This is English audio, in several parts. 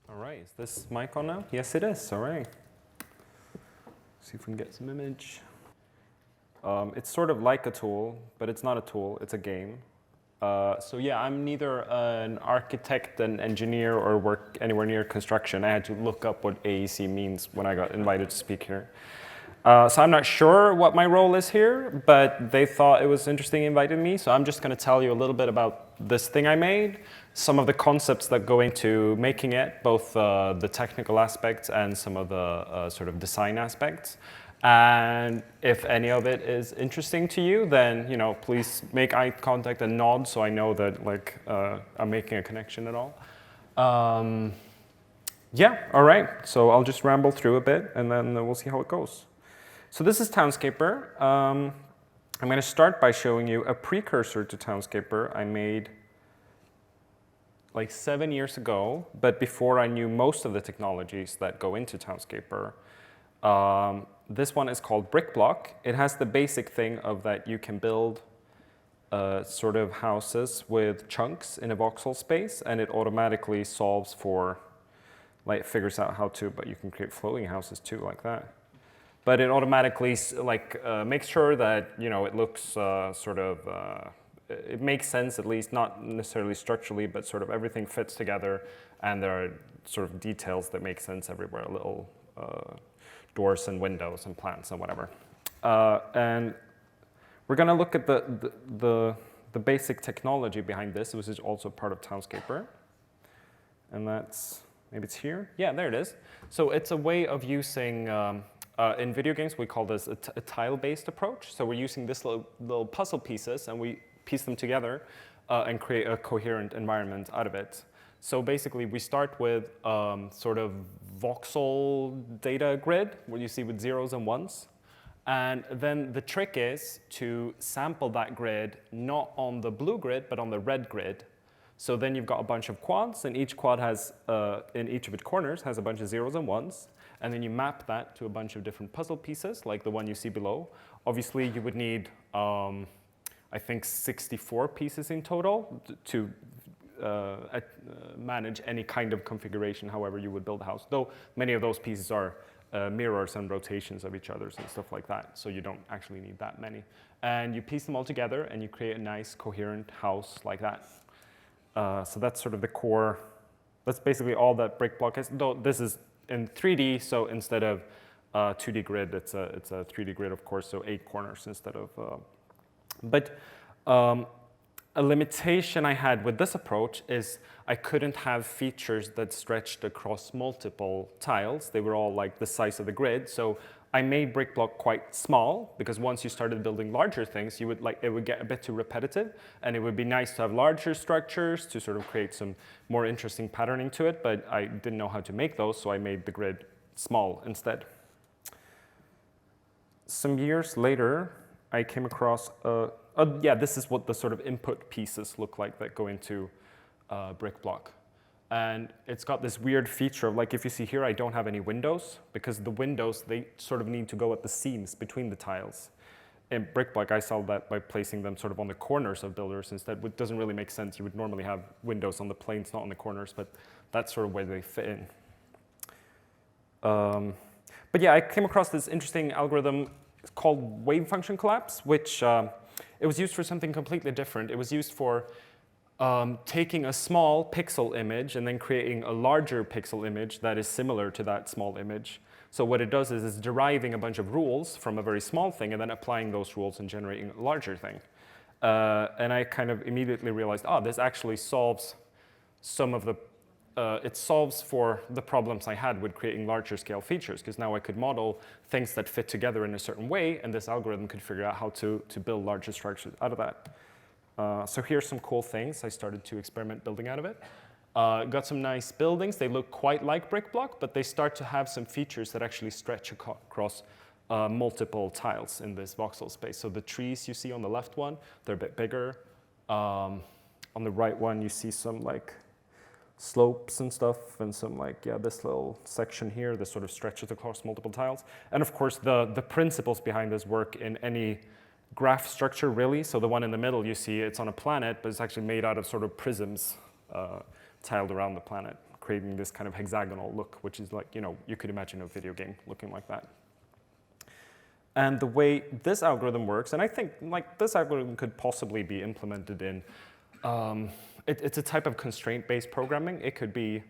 All right, is this mic on now? Yes, it is. All right. See if we can get some image. It's sort of like a tool, but it's not a tool. It's a game. So yeah, I'm neither an architect, an engineer, or work anywhere near construction. I had to look up what AEC means when I got invited to speak here. So I'm not sure what my role is here, but they thought it was interesting inviting me. So I'm just going to tell you a little bit about this thing I made, some of the concepts that go into making it, both the technical aspects and some of the sort of design aspects. And if any of it is interesting to you, then please make eye contact and nod so I know that I'm making a connection at all. Yeah, all right. So I'll just ramble through a bit and then we'll see how it goes. So this is Townscaper. I'm going to start by showing you a precursor to Townscaper I made like 7 years ago, but before I knew most of the technologies that go into Townscaper. This one is called BrickBlock. It has the basic thing of that you can build sort of houses with chunks in a voxel space, and it automatically solves for, figures out how to, but you can create floating houses too, like that. But it automatically makes sure that it looks it makes sense, at least not necessarily structurally, but sort of everything fits together, and there are sort of details that make sense everywhere, little doors and windows and plants and whatever. And we're going to look at the basic technology behind this, which is also part of Townscaper. And that's, maybe it's here? Yeah, there it is. So it's a way of using, in video games, we call this a tile-based approach. So we're using this little puzzle pieces, and we piece them together and create a coherent environment out of it. So basically, we start with sort of voxel data grid, what you see with zeros and ones. And then the trick is to sample that grid not on the blue grid, but on the red grid. So then you've got a bunch of quads, and each quad has, in each of its corners, has a bunch of zeros and ones. And then you map that to a bunch of different puzzle pieces, like the one you see below. Obviously, you would need, I think, 64 pieces in total to manage any kind of configuration, however you would build a house. Though many of those pieces are mirrors and rotations of each other's and stuff like that, so you don't actually need that many. And you piece them all together, and you create a nice, coherent house like that. So that's sort of the core. That's basically all that BrickBlock is. Though this is in 3D, so instead of 2D grid, it's a 3D grid, of course, so 8 corners instead of. A limitation I had with this approach is I couldn't have features that stretched across multiple tiles. They were all like the size of the grid. So I made BrickBlock quite small, because once you started building larger things, it would get a bit too repetitive, and it would be nice to have larger structures to sort of create some more interesting patterning to it, but I didn't know how to make those, so I made the grid small instead. Some years later, I came across this is what the sort of input pieces look like that go into BrickBlock. And it's got this weird feature of, if you see here, I don't have any windows, because the windows, they sort of need to go at the seams between the tiles. In BrickBlock, I solved that by placing them sort of on the corners of builders instead, which doesn't really make sense. You would normally have windows on the planes, not on the corners, but that's sort of where they fit in. But yeah, I came across this interesting algorithm called wave function collapse, which it was used for something completely different. It was used for taking a small pixel image and then creating a larger pixel image that is similar to that small image. So what it does is it's deriving a bunch of rules from a very small thing and then applying those rules and generating a larger thing. And I kind of immediately realized, this actually solves some of the, it solves for the problems I had with creating larger scale features, because now I could model things that fit together in a certain way, and this algorithm could figure out how to build larger structures out of that. So here's some cool things I started to experiment building out of it. Got some nice buildings. They look quite like BrickBlock, but they start to have some features that actually stretch across multiple tiles in this voxel space. So the trees you see on the left one, they're a bit bigger. On the right one, you see some slopes and stuff, and some this little section here that sort of stretches across multiple tiles. And of course, the principles behind this work in any graph structure, really. So the one in the middle, you see, it's on a planet, but it's actually made out of sort of prisms tiled around the planet creating this kind of hexagonal look, which is like, you could imagine a video game looking like that. And the way this algorithm works, and I think like this algorithm could possibly be implemented in, it's a type of constraint-based programming. It could be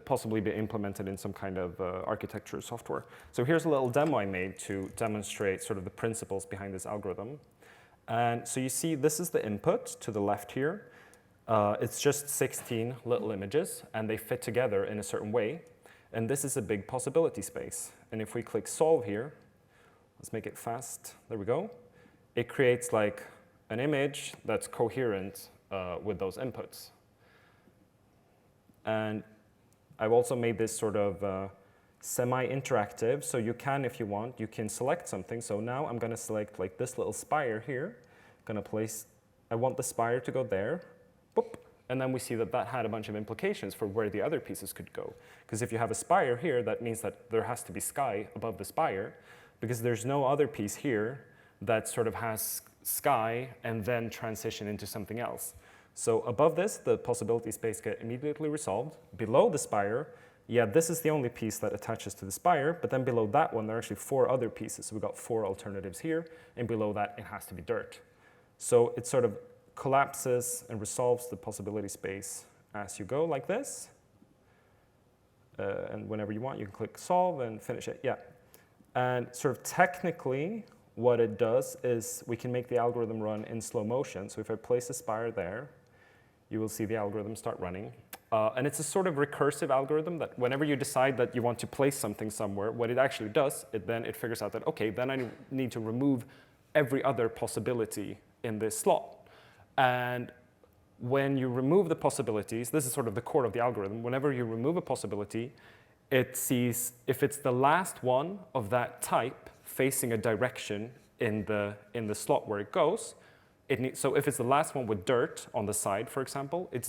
possibly be implemented in some kind of architecture software. So here's a little demo I made to demonstrate sort of the principles behind this algorithm. And so you see this is the input to the left here. It's just 16 little images, and they fit together in a certain way. And this is a big possibility space. And if we click solve here, let's make it fast. There we go. It creates like an image that's coherent with those inputs. And I've also made this sort of semi-interactive, so you can, if you want, you can select something. So now I'm going to select like this little spire here. I'm going to place, I want the spire to go there. Boop. And then we see that that had a bunch of implications for where the other pieces could go. Because if you have a spire here, that means that there has to be sky above the spire, because there's no other piece here that sort of has sky and then transition into something else. So above this, the possibility space get immediately resolved. Below the spire, yeah, this is the only piece that attaches to the spire, but then below that one, there are actually 4 other pieces. So we've got 4 alternatives here, and below that, it has to be dirt. So it sort of collapses and resolves the possibility space as you go, like this. And whenever you want, you can click solve and finish it, yeah. And sort of technically, what it does is we can make the algorithm run in slow motion. So if I place a spire there, you will see the algorithm start running. And it's a sort of recursive algorithm that whenever you decide that you want to place something somewhere, what it actually does, it figures out that, OK, then I need to remove every other possibility in this slot. And when you remove the possibilities, this is sort of the core of the algorithm. Whenever you remove a possibility, it sees if it's the last one of that type facing a direction in the slot where it goes. So if it's the last one with dirt on the side, for example, it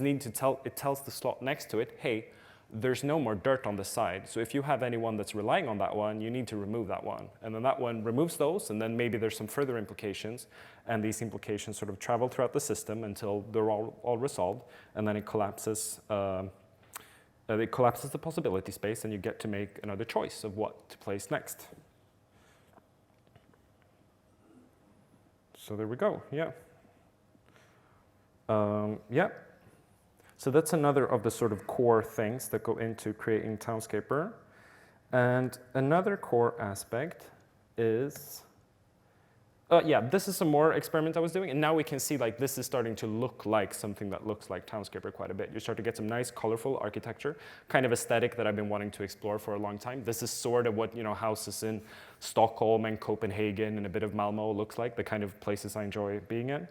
tells the slot next to it, hey, there's no more dirt on the side. So if you have anyone that's relying on that one, you need to remove that one. And then that one removes those, and then maybe there's some further implications. And these implications sort of travel throughout the system until they're all resolved. And then it collapses the possibility space, and you get to make another choice of what to place next. So there we go, yeah. Yeah. So that's another of the sort of core things that go into creating Townscaper. And another core aspect is, yeah, this is some more experiment I was doing. And now we can see like this is starting to look like something that looks like Townscaper quite a bit. You start to get some nice, colorful architecture, kind of aesthetic that I've been wanting to explore for a long time. This is sort of what houses in Stockholm and Copenhagen and a bit of Malmo looks like, the kind of places I enjoy being in.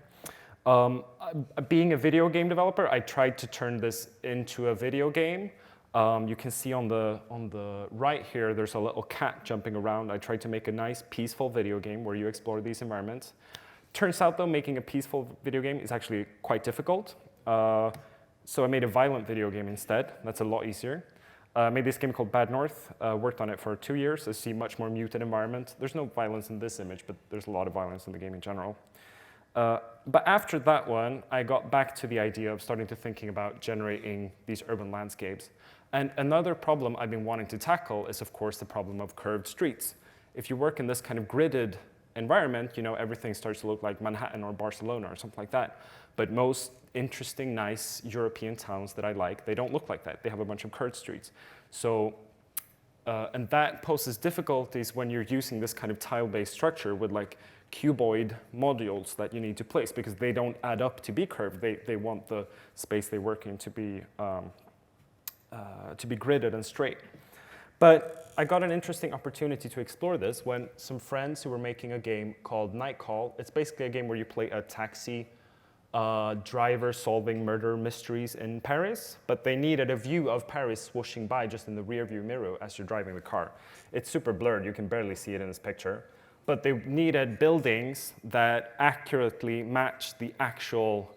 Being a video game developer, I tried to turn this into a video game. You can see on the right here, there's a little cat jumping around. I tried to make a nice, peaceful video game where you explore these environments. Turns out, though, making a peaceful video game is actually quite difficult. So I made a violent video game instead. That's a lot easier. I made this game called Bad North. Worked on it for 2 years. I see much more muted environment. There's no violence in this image, but there's a lot of violence in the game in general. But after that one, I got back to the idea of starting to thinking about generating these urban landscapes. And another problem I've been wanting to tackle is, of course, the problem of curved streets. If you work in this kind of gridded environment, everything starts to look like Manhattan or Barcelona or something like that. But most interesting, nice European towns that I like, they don't look like that. They have a bunch of curved streets. So, and that poses difficulties when you're using this kind of tile-based structure with like cuboid modules that you need to place because they don't add up to be curved. They want the space they work in to be gridded and straight. But I got an interesting opportunity to explore this when some friends who were making a game called Night Call. It's basically a game where you play a taxi driver solving murder mysteries in Paris, but they needed a view of Paris swooshing by just in the rearview mirror as you're driving the car. It's super blurred. You can barely see it in this picture. But they needed buildings that accurately matched the actual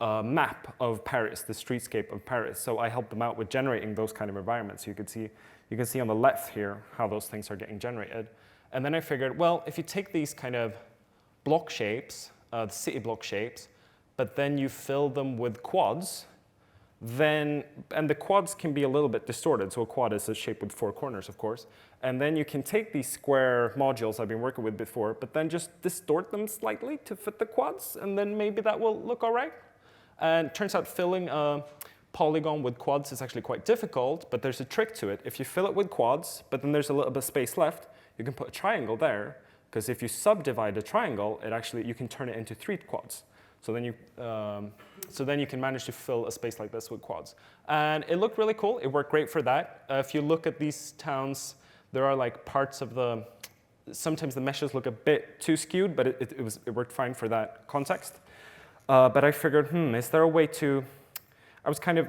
map of Paris, the streetscape of Paris. So I helped them out with generating those kind of environments. You can see on the left here how those things are getting generated. And then I figured, well, if you take these kind of block shapes, the city block shapes, but then you fill them with quads, then, and the quads can be a little bit distorted. So a quad is a shape with 4 corners, of course. And then you can take these square modules I've been working with before, but then just distort them slightly to fit the quads, and then maybe that will look all right. And it turns out filling a polygon with quads is actually quite difficult, but there's a trick to it. If you fill it with quads, but then there's a little bit of space left, you can put a triangle there, because if you subdivide a triangle, you can turn it into 3 quads. So then you can manage to fill a space like this with quads. And it looked really cool. It worked great for that. If you look at these towns, there are like parts of sometimes the meshes look a bit too skewed, but it worked fine for that context. But I figured, is there a way I was kind of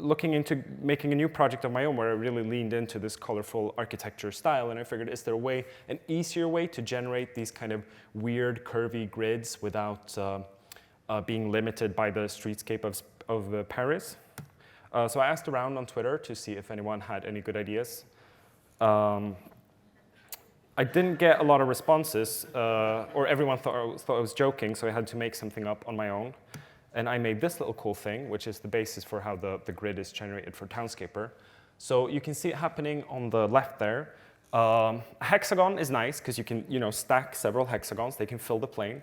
looking into making a new project of my own where I really leaned into this colorful architecture style, and I figured, is there an easier way to generate these kind of weird curvy grids without being limited by the streetscape of Paris? So I asked around on Twitter to see if anyone had any good ideas. I didn't get a lot of responses, or everyone thought I was joking, so I had to make something up on my own. And I made this little cool thing, which is the basis for how the grid is generated for Townscaper. So you can see it happening on the left there. A hexagon is nice, because you can stack several hexagons. They can fill the plane.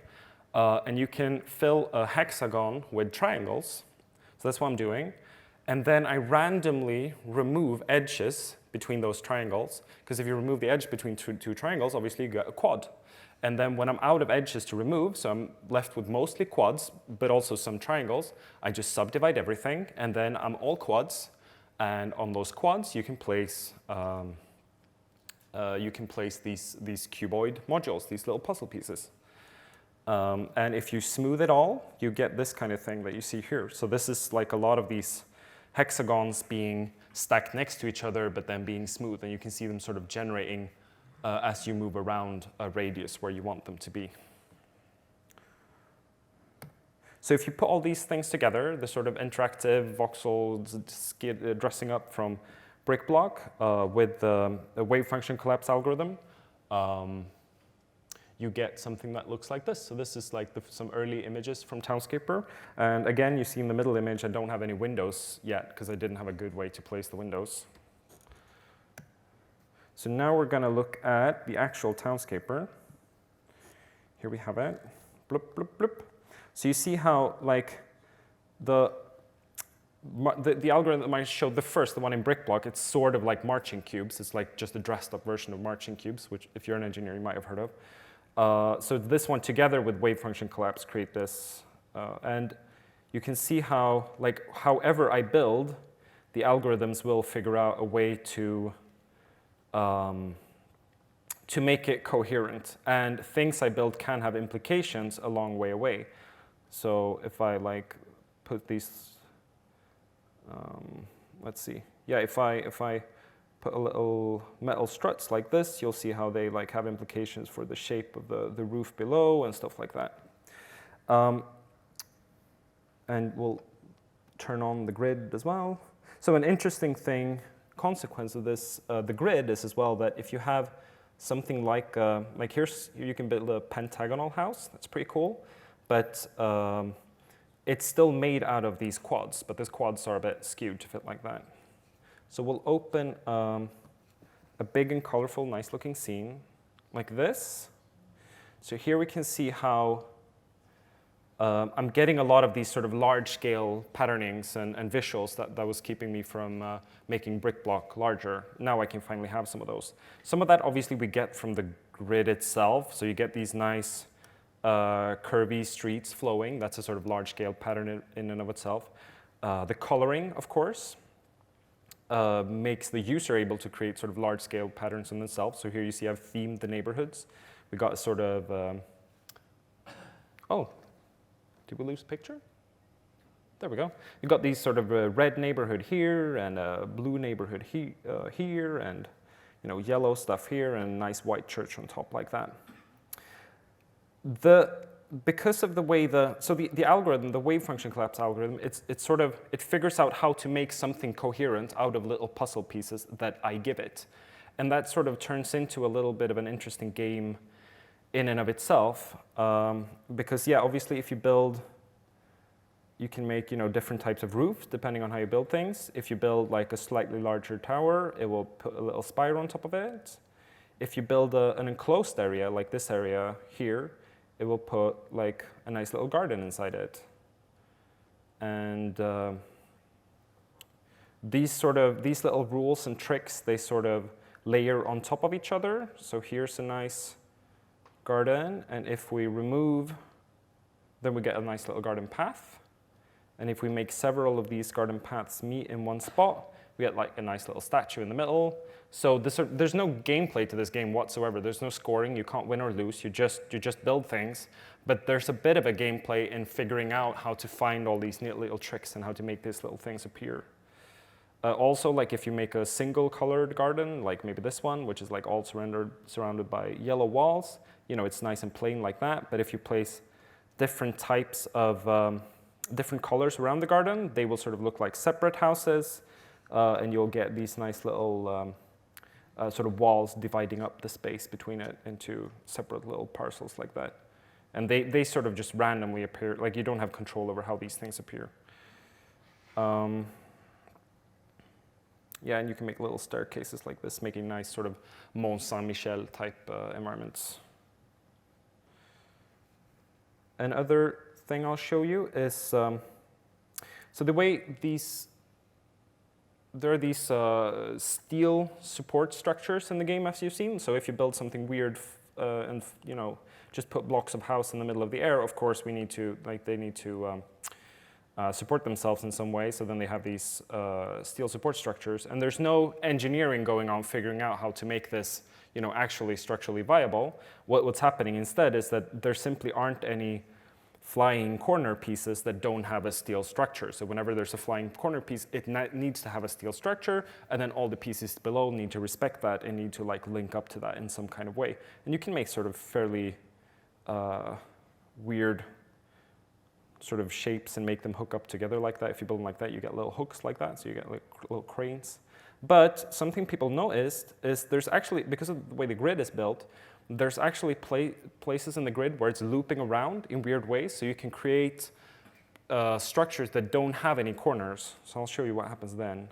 And you can fill a hexagon with triangles. So that's what I'm doing. And then I randomly remove edges between those triangles, because if you remove the edge between two triangles, obviously you get a quad. And then when I'm out of edges to remove, so I'm left with mostly quads, but also some triangles, I just subdivide everything, and then I'm all quads. And on those quads, you can place these cuboid modules, these little puzzle pieces. And if you smooth it all, you get this kind of thing that you see here. So this is like a lot of these hexagons being stacked next to each other, but then being smooth. And you can see them sort of generating as you move around a radius where you want them to be. So if you put all these things together, the sort of interactive voxel dressing up from brick block with the wave function collapse algorithm, you get something that looks like this. So this is like some early images from Townscaper. And again, you see in the middle image, I don't have any windows yet, because I didn't have a good way to place the windows. So now we're going to look at the actual Townscaper. Here we have it. Bloop, bloop, bloop. So you see how like the algorithm I showed the one in brick block, it's sort of like marching cubes. It's like just a dressed up version of marching cubes, which if you're an engineer, you might have heard of. So this one together with wave function collapse create this. And you can see how, like, however I build, the algorithms will figure out a way to make it coherent. And things I build can have implications a long way away. So if I like put these, let's see. Yeah, if I put a little metal struts like this, you'll see how they like have implications for the shape of the roof below and stuff like that. And we'll turn on the grid as well. So an interesting consequence of this, the grid is as well that if you have something like here you can build a pentagonal house. That's pretty cool. But it's still made out of these quads, but these quads are a bit skewed to fit like that. So we'll open a big and colorful, nice-looking scene like this. So here we can see how I'm getting a lot of these sort of large-scale patternings and visuals that was keeping me from making brick block larger. Now I can finally have some of those. Some of that, obviously, we get from the grid itself. So you get these nice curvy streets flowing. That's a sort of large-scale pattern in and of itself. The coloring, of course, makes the user able to create sort of large-scale patterns in themselves. So here you see I've themed the neighborhoods. We got a sort of, oh. Did we lose a picture? There we go. You've got these sort of red neighborhood here and a blue neighborhood here and yellow stuff here and a nice white church on top like that. Because of the way the algorithm, the wave function collapse algorithm, it figures out how to make something coherent out of little puzzle pieces that I give it. And that sort of turns into a little bit of an interesting game in and of itself, because yeah, obviously if you build, you can make different types of roofs depending on how you build things. If you build like a slightly larger tower, it will put a little spire on top of it. If you build an enclosed area like this area here, it will put like a nice little garden inside it. And these little rules and tricks, they sort of layer on top of each other. So here's a nice garden, and if we remove, then we get a nice little garden path. And if we make several of these garden paths meet in one spot, we get like a nice little statue in the middle. So there's no gameplay to this game whatsoever. There's no scoring. You can't win or lose. You just build things. But there's a bit of a gameplay in figuring out how to find all these neat little tricks and how to make these little things appear. Also, like if you make a single colored garden, like maybe this one, which is like all surrounded by yellow walls, it's nice and plain like that. But if you place different types of different colors around the garden, they will sort of look like separate houses, and you'll get these nice little sort of walls dividing up the space between it into separate little parcels like that. And they sort of just randomly appear, like you don't have control over how these things appear. Yeah, and you can make little staircases like this, making nice sort of Mont Saint-Michel type environments. Another thing I'll show you is, so the way there are these steel support structures in the game, as you've seen. So if you build something weird and just put blocks of house in the middle of the air, of course they need to support themselves in some way. So then they have these steel support structures, and there's no engineering going on figuring out how to make this actually structurally viable. What's happening instead is that there simply aren't any flying corner pieces that don't have a steel structure. So whenever there's a flying corner piece, it needs to have a steel structure, and then all the pieces below need to respect that and need to like link up to that in some kind of way. And you can make sort of fairly weird sort of shapes and make them hook up together like that. If you build them like that, you get little hooks like that, so you get like little cranes. But something people noticed is there's actually, because of the way the grid is built, there's actually places in the grid where it's looping around in weird ways, so you can create structures that don't have any corners. So I'll show you what happens then.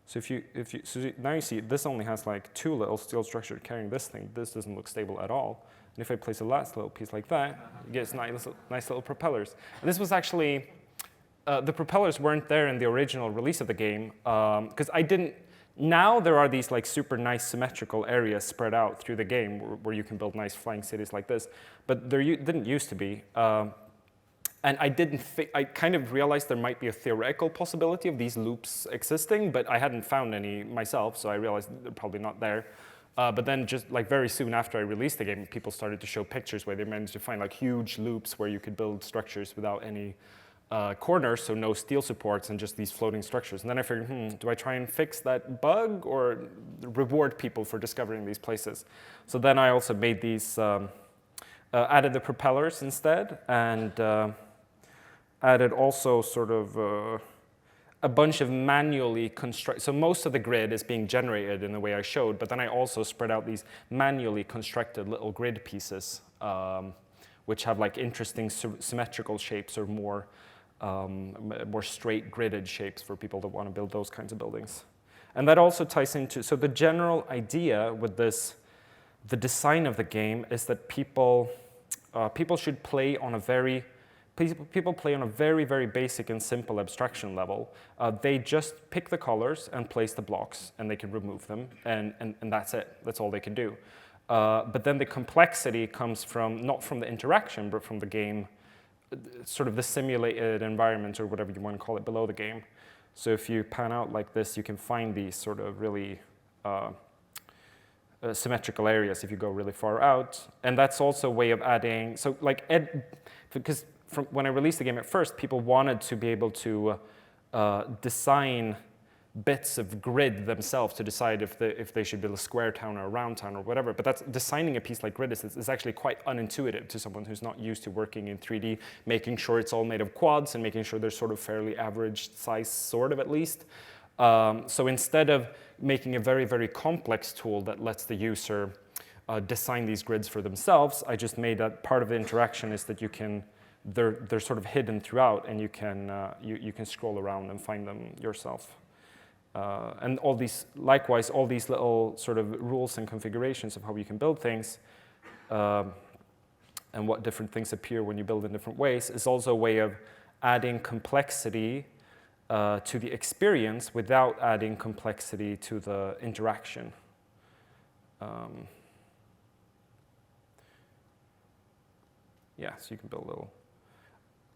So so now you see this only has like two little steel structures carrying this thing. This doesn't look stable at all. And if I place a last little piece like that, you get nice little propellers. And this was actually, the propellers weren't there in the original release of the game, because now there are these like super nice symmetrical areas spread out through the game where you can build nice flying cities like this, but there didn't used to be. And I kind of realized there might be a theoretical possibility of these loops existing, but I hadn't found any myself, so I realized they're probably not there. But then just like very soon after I released the game, people started to show pictures where they managed to find like huge loops where you could build structures without any corners, so no steel supports and just these floating structures. And then I figured, do I try and fix that bug or reward people for discovering these places? So then I also made these, added the propellers instead, and added also sort of a bunch of manually constructed, so most of the grid is being generated in the way I showed, but then I also spread out these manually constructed little grid pieces, which have like interesting symmetrical shapes or more straight gridded shapes for people that want to build those kinds of buildings. And that also ties into, so the general idea with this, the design of the game is that people should play on a very, people play on a very, very basic and simple abstraction level. They just pick the colors and place the blocks, and they can remove them, and that's it. That's all they can do. But then the complexity comes from, not from the interaction, but from the game, sort of the simulated environment or whatever you want to call it below the game. So if you pan out like this, you can find these sort of really symmetrical areas if you go really far out. And that's also a way of adding, so like, because when I released the game at first, people wanted to be able to design bits of grid themselves to decide if they should build a square town or a round town or whatever. But that's, designing a piece like grid is actually quite unintuitive to someone who's not used to working in 3D, making sure it's all made of quads and making sure they're sort of fairly average size, sort of at least. So instead of making a very, very complex tool that lets the user design these grids for themselves, I just made that part of the interaction is that you can they're sort of hidden throughout, and you can scroll around and find them yourself. And likewise, all these little sort of rules and configurations of how you can build things and what different things appear when you build in different ways is also a way of adding complexity to the experience without adding complexity to the interaction. Yeah, so you can build little.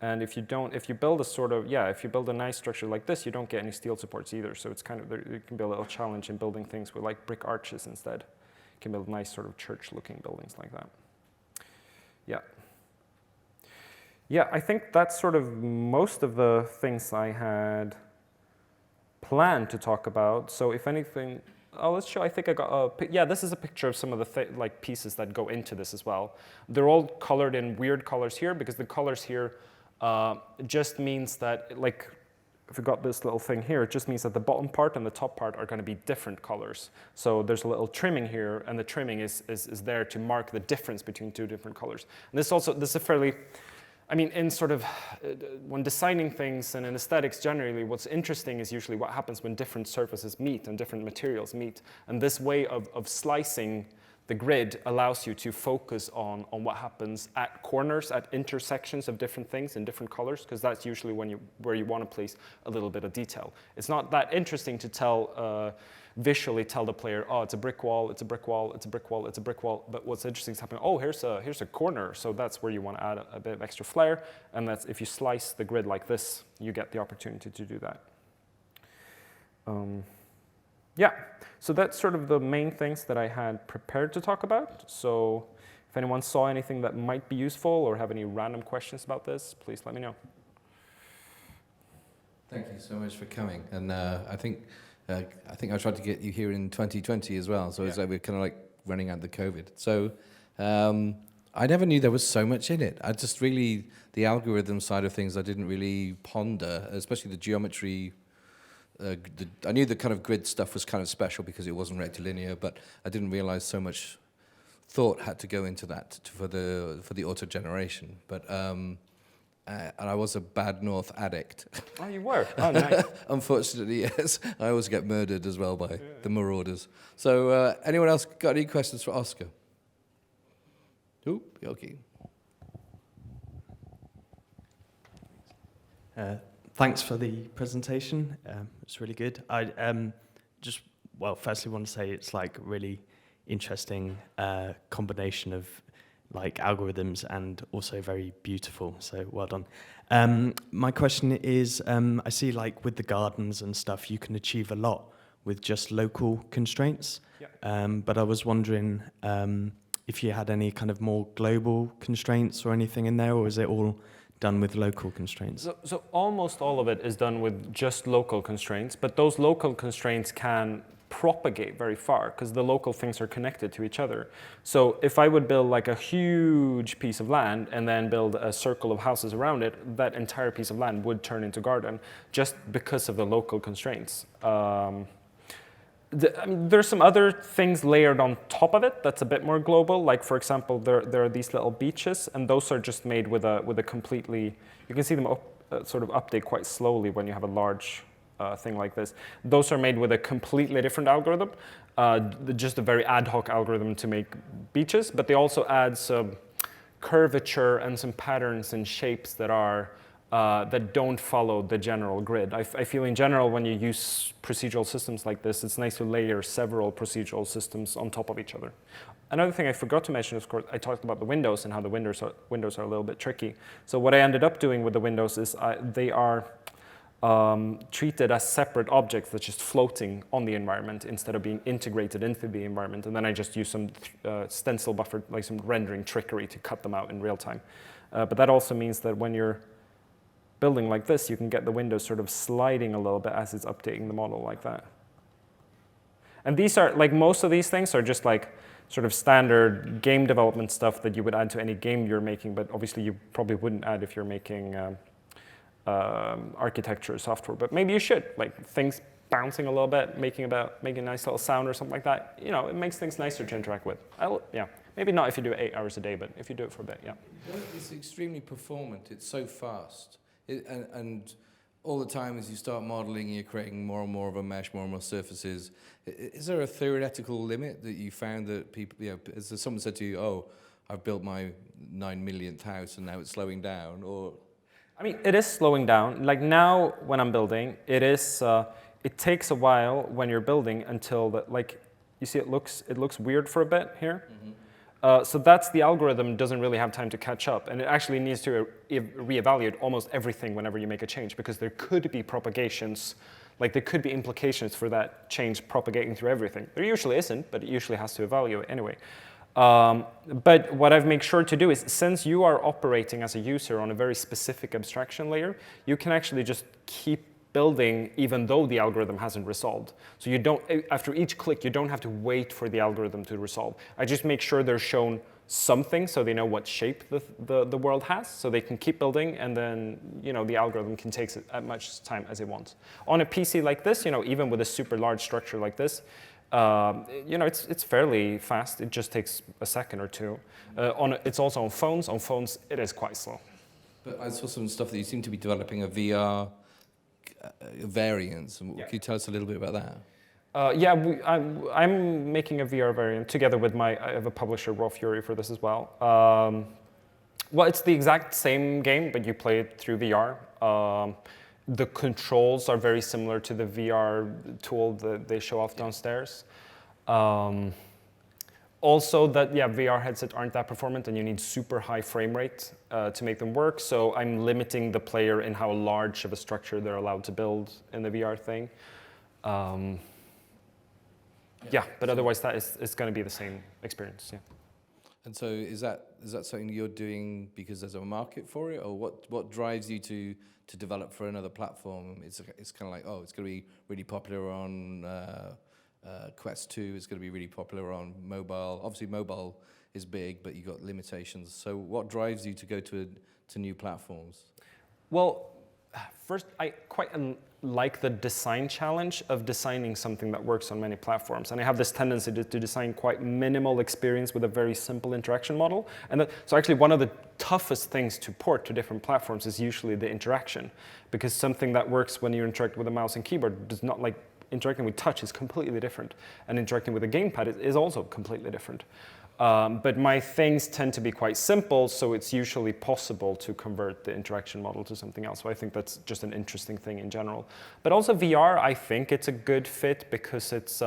And if you build a nice structure like this, you don't get any steel supports either. So it's it can be a little challenge in building things with like brick arches instead. You can build nice sort of church-looking buildings like that. Yeah. Yeah, I think that's sort of most of the things I had planned to talk about. So if anything, let's show. I think I got this is a picture of some of the pieces that go into this as well. They're all colored in weird colors here because the colors here just means that, like, if we got this little thing here, it just means that the bottom part and the top part are going to be different colors. So there's a little trimming here, and the trimming is there to mark the difference between two different colors. And this is a fairly, I mean, in sort of, when designing things and in aesthetics generally, what's interesting is usually what happens when different surfaces meet and different materials meet. And this way of slicing the grid allows you to focus on what happens at corners, at intersections of different things in different colors, because that's usually where you want to place a little bit of detail. It's not that interesting to visually tell the player, oh, it's a brick wall, it's a brick wall, it's a brick wall, it's a brick wall. But what's interesting is happening, oh, here's a corner. So that's where you want to add a bit of extra flair. And that's, if you slice the grid like this, you get the opportunity to do that. Yeah, so that's sort of the main things that I had prepared to talk about. So if anyone saw anything that might be useful or have any random questions about this, please let me know. Thank you so much for coming. And I think I tried to get you here in 2020 as well. So it's like we're kind of like running out of the COVID. So I never knew there was so much in it. I just really, the algorithm side of things I didn't really ponder, especially the geometry. I knew the kind of grid stuff was kind of special because it wasn't rectilinear, but I didn't realize so much thought had to go into that for the auto generation. But and I was a bad North addict. Oh, you were? Oh, nice. Unfortunately, yes. I always get murdered as well by the marauders. So anyone else got any questions for Oskar? Oop, okay. Thanks for the presentation. It's really good. I firstly want to say it's like really interesting combination of like algorithms and also very beautiful. So well done. My question is, I see like with the gardens and stuff, you can achieve a lot with just local constraints. Yeah. But I was wondering if you had any kind of more global constraints or anything in there, or is it all done with local constraints? So almost all of it is done with just local constraints, but those local constraints can propagate very far because the local things are connected to each other. So if I would build like a huge piece of land and then build a circle of houses around it, that entire piece of land would turn into garden just because of the local constraints. I mean, there's some other things layered on top of it that's a bit more global. Like, for example, there are these little beaches, and those are just made with a completely, you can see them sort of update quite slowly when you have a large thing like this. Those are made with a completely different algorithm, just a very ad hoc algorithm to make beaches, but they also add some curvature and some patterns and shapes that don't follow the general grid. I feel in general when you use procedural systems like this, it's nice to layer several procedural systems on top of each other. Another thing I forgot to mention, of course, I talked about the windows and how the windows are a little bit tricky. So what I ended up doing with the windows is they are treated as separate objects that's just floating on the environment instead of being integrated into the environment. And then I just use some stencil buffer, like some rendering trickery to cut them out in real time. But that also means that when you're building like this, you can get the windows sort of sliding a little bit as it's updating the model like that. And these are, like most of these things are just like sort of standard game development stuff that you would add to any game you're making, but obviously you probably wouldn't add if you're making architecture or software, but maybe you should, like things bouncing a little bit, making a nice little sound or something like that. You know, it makes things nicer to interact with. Yeah. Maybe not if you do it 8 hours a day, but if you do it for a bit, yeah. Well, it's extremely performant. It's so fast. And all the time as you start modeling, you're creating more and more of a mesh, more and more surfaces. Is there a theoretical limit that you found that people, as someone said to you, oh, I've built my 9 millionth house and now it's slowing down, or? I mean, it is slowing down. Like now when I'm building, it takes a while when you're building until you see it looks weird for a bit here. Mm-hmm. So that's the algorithm doesn't really have time to catch up, and it actually needs to reevaluate almost everything whenever you make a change, because there could be propagations, like there could be implications for that change propagating through everything. There usually isn't, but it usually has to evaluate anyway. But what I've made sure to do is, since you are operating as a user on a very specific abstraction layer, you can actually just keep building even though the algorithm hasn't resolved. So you don't, after each click, you don't have to wait for the algorithm to resolve. I just make sure they're shown something so they know what shape the world has, so they can keep building, and then the algorithm can take as much time as it wants. On a PC like this, even with a super large structure like this, it's fairly fast. It just takes a second or two. It's also on phones. On phones, it is quite slow. But I saw some stuff that you seem to be developing a VR variants. Can you tell us a little bit about that? I'm making a VR variant together with I have a publisher, Raw Fury, for this as well. Well, it's the exact same game, but you play it through VR. The controls are very similar to the VR tool that they show off downstairs. Also, VR headsets aren't that performant, and you need super high frame rate to make them work. So I'm limiting the player in how large of a structure they're allowed to build in the VR thing. But otherwise, it's going to be the same experience. Yeah. And so, is that something you're doing because there's a market for it, or what drives you to develop for another platform? It's kind of like, oh, it's going to be really popular on Quest 2. It's going to be really popular on mobile. Obviously, mobile is big, but you've got limitations. So, what drives you to go to new platforms? Well, first, I quite like the design challenge of designing something that works on many platforms. And I have this tendency to design quite minimal experience with a very simple interaction model. And so actually one of the toughest things to port to different platforms is usually the interaction, because something that works when you interact with a mouse and keyboard does not, like interacting with touch is completely different. And interacting with a gamepad is also completely different. But my things tend to be quite simple, so it's usually possible to convert the interaction model to something else. So I think that's just an interesting thing in general. But also VR, I think it's a good fit because it's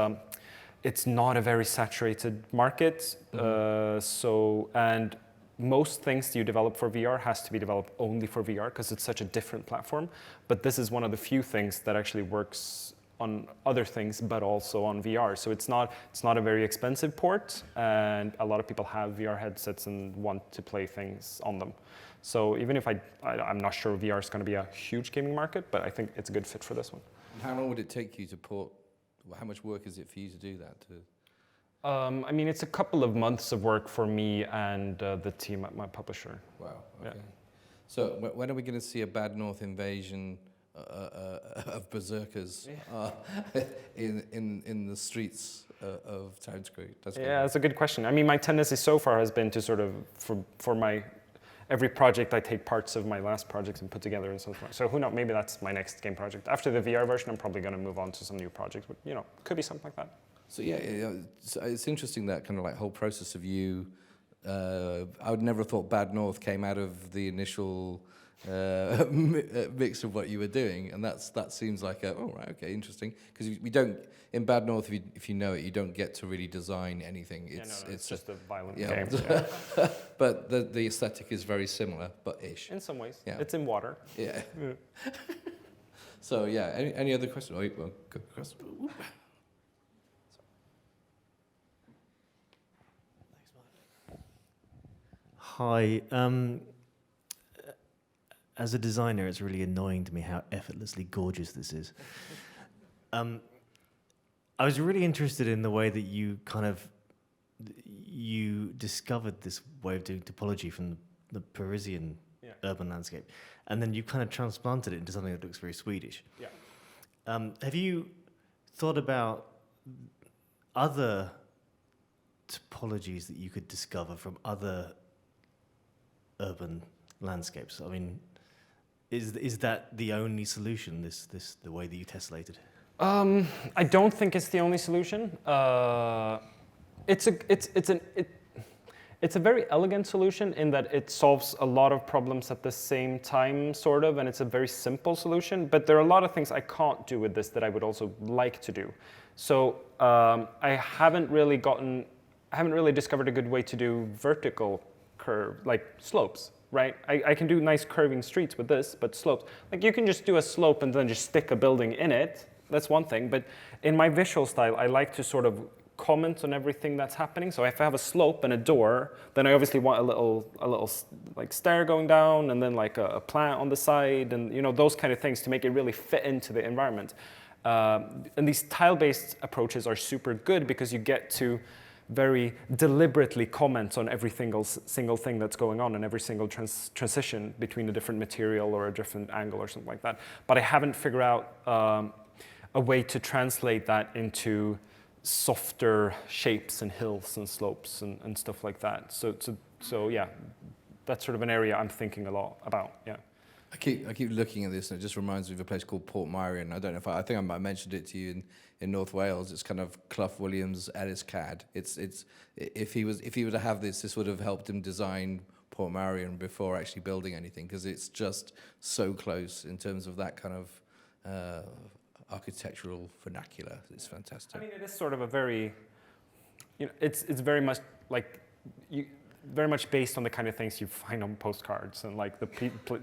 not a very saturated market. And most things you develop for VR has to be developed only for VR because it's such a different platform. But this is one of the few things that actually works on other things, but also on VR. So it's not a very expensive port, and a lot of people have VR headsets and want to play things on them. So even if I'm not sure VR is going to be a huge gaming market, but I think it's a good fit for this one. How long would it take you to port? How much work is it for you to do that? I mean, it's a couple of months of work for me and the team at my publisher. Wow. Okay. Yeah. So when are we going to see a Bad North invasion of berserkers in the streets of Townscaper? That's a good question. I mean, my tendency so far has been to sort of, for my every project, I take parts of my last projects and put together and so forth. So who knows, maybe that's my next game project. After the VR version, I'm probably going to move on to some new projects, but could be something like that. So it's interesting, that kind of like whole process of you. I would never have thought Bad North came out of the initial mix of what you were doing, and that seems like interesting, because we don't, in Bad North, if you know it, you don't get to really design anything. It's just a violent game. But the aesthetic is very similar, but ish. In some ways, it's in water. Yeah. So any other questions? Good question. Hi. As a designer, it's really annoying to me how effortlessly gorgeous this is. I was really interested in the way that you discovered this way of doing topology from the Parisian urban landscape, and then you kind of transplanted it into something that looks very Swedish. Yeah. Have you thought about other topologies that you could discover from other urban landscapes? I mean, is that the only solution? The way that you tessellated? I don't think it's the only solution. It's a very elegant solution in that it solves a lot of problems at the same time, sort of, and it's a very simple solution. But there are a lot of things I can't do with this that I would also like to do. So I haven't really discovered a good way to do vertical curve, like slopes, right? I can do nice curving streets with this, but slopes, like you can just do a slope and then just stick a building in it. That's one thing. But in my visual style, I like to sort of comment on everything that's happening. So if I have a slope and a door, then I obviously want a little like stair going down, and then like a plant on the side, and those kind of things to make it really fit into the environment. And these tile-based approaches are super good because you get to very deliberately comment on every single thing that's going on and every single transition between a different material or a different angle or something like that. But I haven't figured out a way to translate that into softer shapes and hills and slopes and stuff like that. So yeah, that's sort of an area I'm thinking a lot about. Yeah. I keep looking at this, and it just reminds me of a place called Port Marion. I don't know if I think I mentioned it to you in North Wales. It's kind of Clough Williams, Ellis Cad. It's if he were to have this would have helped him design Port Marion before actually building anything, because it's just so close in terms of that kind of architectural vernacular. It's fantastic. I mean, it is sort of a very, it's very much like very much based on the kind of things you find on postcards and like the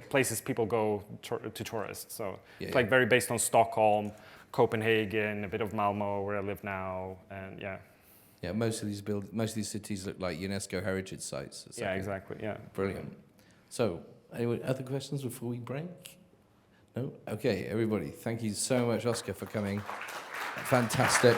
places people go to tourists. So it's like very based on Stockholm, Copenhagen, a bit of Malmo where I live now, and yeah. Yeah, most of these cities look like UNESCO heritage sites. Yeah, exactly. Yeah. Brilliant. So, any other questions before we break? No? Okay, everybody, thank you so much, Oskar, for coming. Fantastic.